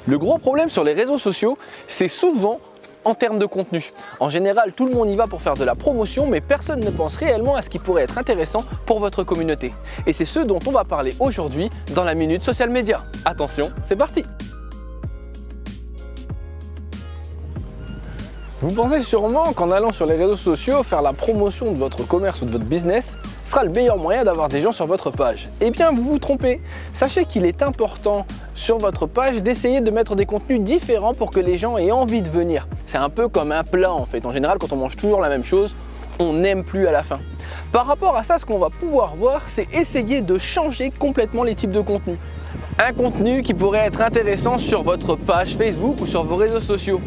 Le gros problème sur les réseaux sociaux, c'est souvent en termes de contenu. En général, tout le monde y va pour faire de la promotion, mais personne ne pense réellement à ce qui pourrait être intéressant pour votre communauté. Et c'est ce dont on va parler aujourd'hui dans la Minute Social Media. Attention, c'est parti! Vous pensez sûrement qu'en allant sur les réseaux sociaux, faire la promotion de votre commerce ou de votre business sera le meilleur moyen d'avoir des gens sur votre page. Eh bien, vous vous trompez. Sachez qu'il est important sur votre page d'essayer de mettre des contenus différents pour que les gens aient envie de venir. C'est un peu comme un plat en fait. En général, quand on mange toujours la même chose, on n'aime plus à la fin. Par rapport à ça, ce qu'on va pouvoir voir, c'est essayer de changer complètement les types de contenus. Un contenu qui pourrait être intéressant sur votre page Facebook ou sur vos réseaux sociaux.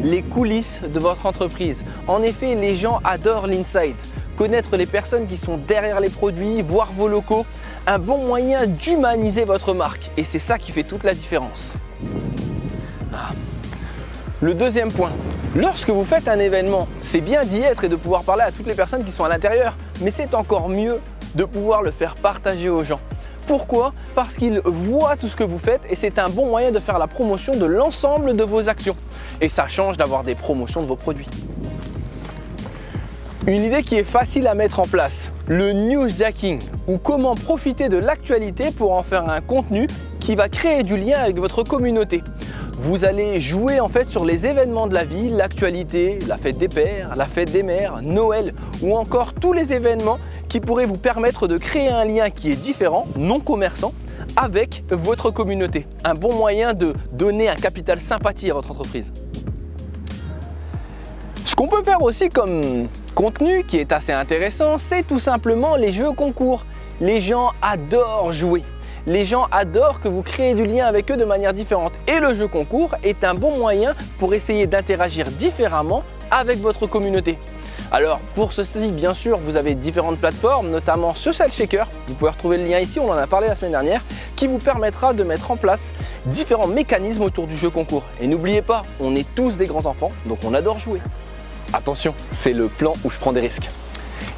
Les coulisses de votre entreprise. En effet, les gens adorent l'inside. Connaître les personnes qui sont derrière les produits, voir vos locaux, un bon moyen d'humaniser votre marque. Et c'est ça qui fait toute la différence. Le deuxième point, lorsque vous faites un événement, c'est bien d'y être et de pouvoir parler à toutes les personnes qui sont à l'intérieur, mais c'est encore mieux de pouvoir le faire partager aux gens. Pourquoi? Parce qu'ils voient tout ce que vous faites et c'est un bon moyen de faire la promotion de l'ensemble de vos actions. Et ça change d'avoir des promotions de vos produits. Une idée qui est facile à mettre en place, le newsjacking, ou comment profiter de l'actualité pour en faire un contenu qui va créer du lien avec votre communauté. Vous allez jouer en fait sur les événements de la vie, l'actualité, la fête des pères, la fête des mères, Noël ou encore tous les événements qui pourraient vous permettre de créer un lien qui est différent, non commerçant, avec votre communauté. Un bon moyen de donner un capital sympathie à votre entreprise. Ce qu'on peut faire aussi comme contenu qui est assez intéressant, c'est tout simplement les jeux concours. Les gens adorent jouer. Les gens adorent que vous créez du lien avec eux de manière différente. Et le jeu concours est un bon moyen pour essayer d'interagir différemment avec votre communauté. Alors pour ceci, bien sûr, vous avez différentes plateformes, notamment Social Shaker. Vous pouvez retrouver le lien ici, on en a parlé la semaine dernière, qui vous permettra de mettre en place différents mécanismes autour du jeu concours. Et n'oubliez pas, on est tous des grands enfants, donc on adore jouer. Attention, c'est le plan où je prends des risques.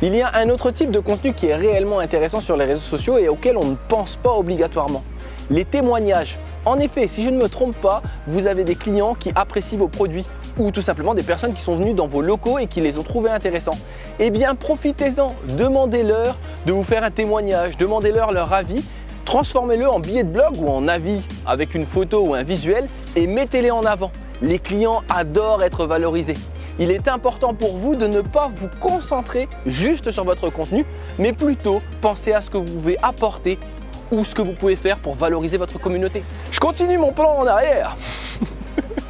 Il y a un autre type de contenu qui est réellement intéressant sur les réseaux sociaux et auquel on ne pense pas obligatoirement. Les témoignages. En effet, si je ne me trompe pas, vous avez des clients qui apprécient vos produits ou tout simplement des personnes qui sont venues dans vos locaux et qui les ont trouvés intéressants. Eh bien, profitez-en, demandez-leur de vous faire un témoignage, demandez-leur leur avis, transformez-le en billet de blog ou en avis avec une photo ou un visuel et mettez-les en avant. Les clients adorent être valorisés. Il est important pour vous de ne pas vous concentrer juste sur votre contenu, mais plutôt penser à ce que vous pouvez apporter ou ce que vous pouvez faire pour valoriser votre communauté. Je continue mon plan en arrière,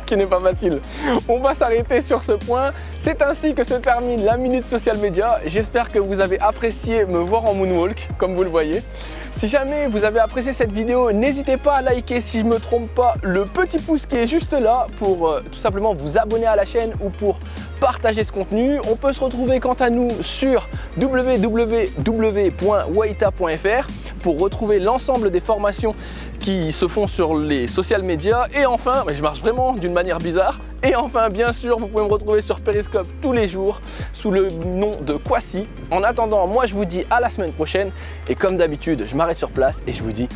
qui n'est pas facile. On va s'arrêter sur ce point. C'est ainsi que se termine la Minute Social Media. J'espère que vous avez apprécié me voir en moonwalk, comme vous le voyez. Si jamais vous avez apprécié cette vidéo, n'hésitez pas à liker, si je ne me trompe pas, le petit pouce qui est juste là pour tout simplement vous abonner à la chaîne ou pour partager ce contenu. On peut se retrouver quant à nous sur www.waita.fr pour retrouver l'ensemble des formations qui se font sur les social médias. Et enfin, je marche vraiment d'une manière bizarre. Et enfin, bien sûr, vous pouvez me retrouver sur Periscope tous les jours sous le nom de Kwasi. En attendant, moi je vous dis à la semaine prochaine. Et comme d'habitude, je m'arrête sur place et je vous dis